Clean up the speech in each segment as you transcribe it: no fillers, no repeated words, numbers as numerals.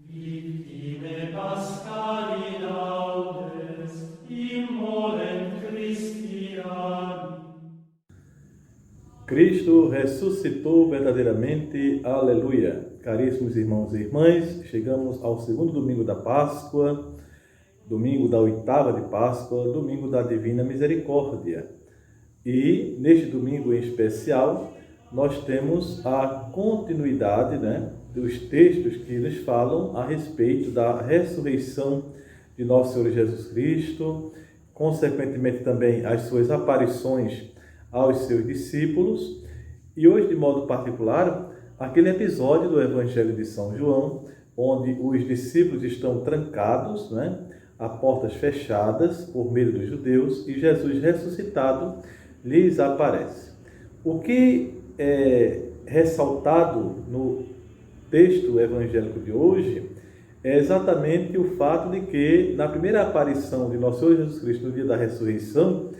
Victime Paschali laudes, immolem Christi ami. Cristo ressuscitou verdadeiramente, aleluia! Caríssimos irmãos e irmãs, chegamos ao segundo domingo da Páscoa, domingo da oitava de Páscoa, domingo da Divina Misericórdia. E neste domingo em especial, nós temos a continuidade, dos textos que nos falam a respeito da ressurreição de nosso Senhor Jesus Cristo, consequentemente também as suas aparições aos seus discípulos, e hoje, de modo particular, aquele episódio do Evangelho de São João, onde os discípulos estão trancados, a portas fechadas por medo dos judeus, e Jesus ressuscitado lhes aparece. O que é ressaltado no texto evangélico de hoje é exatamente o fato de que, na primeira aparição de nosso Senhor Jesus Cristo no dia da ressurreição,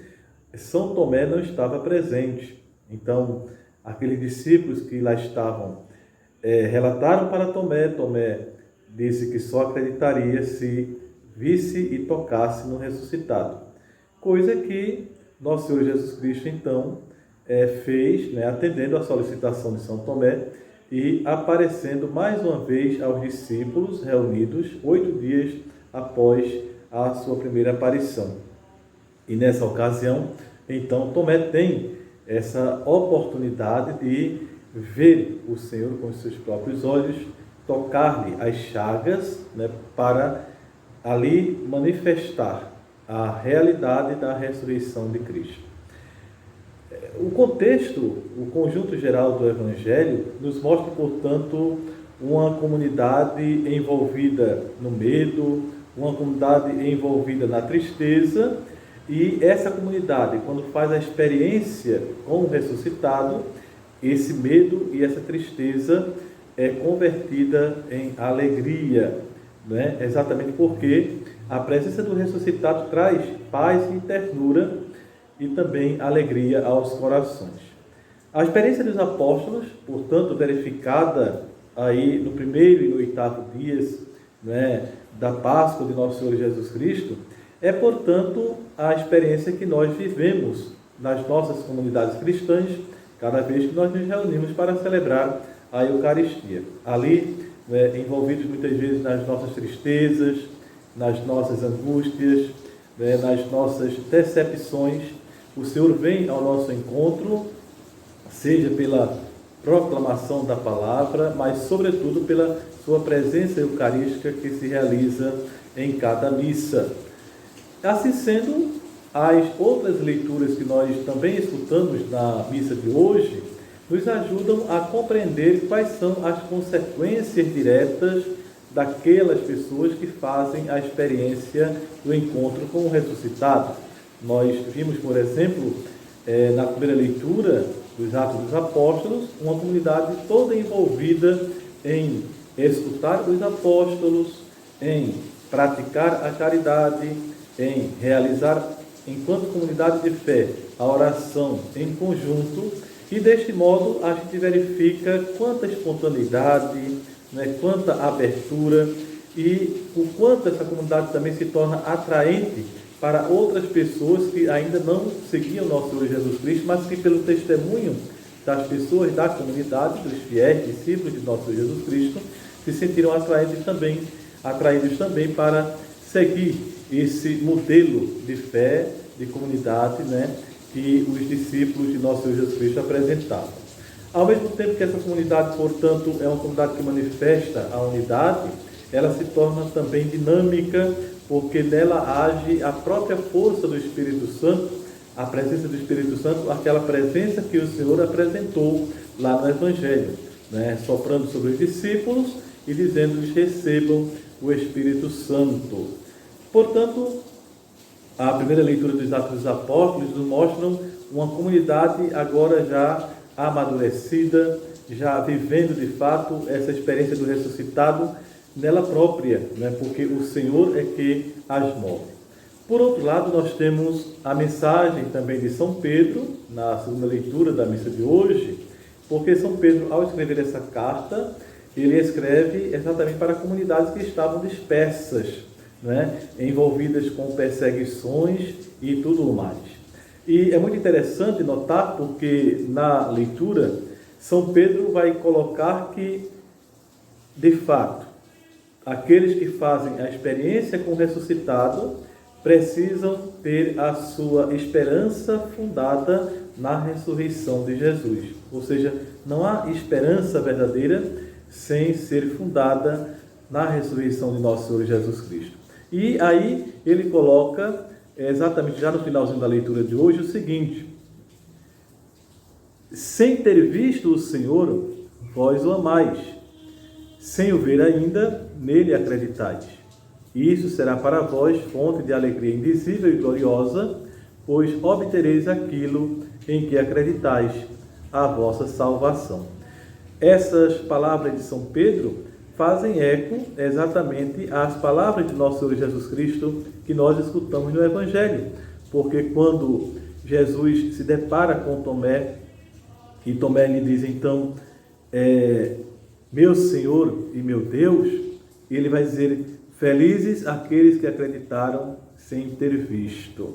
São Tomé não estava presente. Então, aqueles discípulos que lá estavam relataram para Tomé. Tomé disse que só acreditaria se visse e tocasse no ressuscitado. Coisa que nosso Senhor Jesus Cristo, então, fez, atendendo à solicitação de São Tomé e aparecendo mais uma vez aos discípulos reunidos 8 dias após a sua primeira aparição. E nessa ocasião, então, Tomé tem essa oportunidade de ver o Senhor com os seus próprios olhos, tocar-lhe as chagas, para ali manifestar a realidade da ressurreição de Cristo. O contexto, o conjunto geral do Evangelho, nos mostra, portanto, uma comunidade envolvida no medo, uma comunidade envolvida na tristeza. E essa comunidade, quando faz a experiência com o ressuscitado, esse medo e essa tristeza é convertida em alegria, exatamente porque a presença do ressuscitado traz paz e ternura e também alegria aos corações. A experiência dos apóstolos, portanto, verificada aí no primeiro e no oitavo dias, da Páscoa de nosso Senhor Jesus Cristo, é, portanto, a experiência que nós vivemos nas nossas comunidades cristãs, cada vez que nós nos reunimos para celebrar a Eucaristia. Ali, envolvidos muitas vezes nas nossas tristezas, nas nossas angústias, nas nossas decepções, o Senhor vem ao nosso encontro, seja pela proclamação da palavra, mas sobretudo pela sua presença eucarística que se realiza em cada missa. Assim sendo, as outras leituras que nós também escutamos na missa de hoje nos ajudam a compreender quais são as consequências diretas daquelas pessoas que fazem a experiência do encontro com o ressuscitado. Nós vimos, por exemplo, na primeira leitura dos Atos dos Apóstolos, uma comunidade toda envolvida em escutar os apóstolos, em praticar a caridade, em realizar, enquanto comunidade de fé, a oração em conjunto, e deste modo a gente verifica quanta espontaneidade, quanta abertura e o quanto essa comunidade também se torna atraente para outras pessoas que ainda não seguiam nosso Senhor Jesus Cristo, mas que pelo testemunho das pessoas da comunidade, dos fiéis discípulos de nosso Senhor Jesus Cristo, se sentiram atraídos também para seguir esse modelo de fé, de comunidade, que os discípulos de nosso Senhor Jesus Cristo apresentavam. Ao mesmo tempo que essa comunidade, portanto, é uma comunidade que manifesta a unidade, ela se torna também dinâmica, porque nela age a própria força do Espírito Santo, a presença do Espírito Santo, aquela presença que o Senhor apresentou lá no Evangelho, soprando sobre os discípulos e dizendo-lhes: recebam o Espírito Santo. Portanto, a primeira leitura dos Atos dos Apóstolos nos mostram uma comunidade agora já amadurecida, já vivendo de fato essa experiência do ressuscitado nela própria, porque o Senhor é que as move. Por outro lado, nós temos a mensagem também de São Pedro, na segunda leitura da missa de hoje, porque São Pedro, ao escrever essa carta, ele escreve exatamente para comunidades que estavam dispersas, né, envolvidas com perseguições e tudo mais. E é muito interessante notar, porque na leitura, São Pedro vai colocar que, de fato, aqueles que fazem a experiência com o ressuscitado precisam ter a sua esperança fundada na ressurreição de Jesus. Ou seja, não há esperança verdadeira sem ser fundada na ressurreição de nosso Senhor Jesus Cristo. E aí ele coloca, exatamente já no finalzinho da leitura de hoje, o seguinte: sem ter visto o Senhor, vós o amais. Sem o ver ainda, nele acreditais. Isso será para vós fonte de alegria indizível e gloriosa, pois obtereis aquilo em que acreditais, a vossa salvação. Essas palavras de São Pedro fazem eco exatamente às palavras de nosso Senhor Jesus Cristo que nós escutamos no Evangelho. Porque quando Jesus se depara com Tomé, e Tomé lhe diz então, meu Senhor e meu Deus, ele vai dizer, felizes aqueles que acreditaram sem ter visto.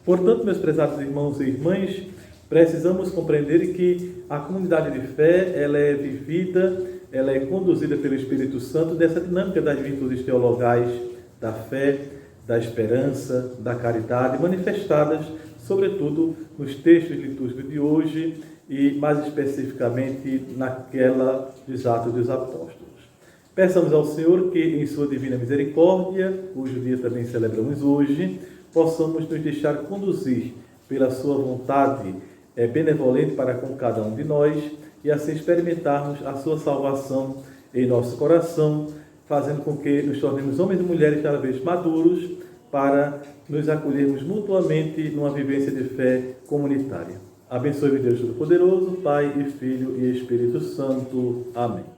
Portanto, meus prezados irmãos e irmãs, precisamos compreender que a comunidade de fé, ela é vivida, ela é conduzida pelo Espírito Santo dessa dinâmica das virtudes teologais, da fé, da esperança, da caridade, manifestadas, sobretudo, nos textos litúrgicos de hoje e, mais especificamente, naquela dos Atos dos Apóstolos. Peçamos ao Senhor que, em sua divina misericórdia, cujo dia também celebramos hoje, possamos nos deixar conduzir pela sua vontade benevolente para com cada um de nós e assim experimentarmos a sua salvação em nosso coração, fazendo com que nos tornemos homens e mulheres cada vez maduros para nos acolhermos mutuamente numa vivência de fé comunitária. Abençoe-me Deus Todo-Poderoso, Pai e Filho e Espírito Santo. Amém.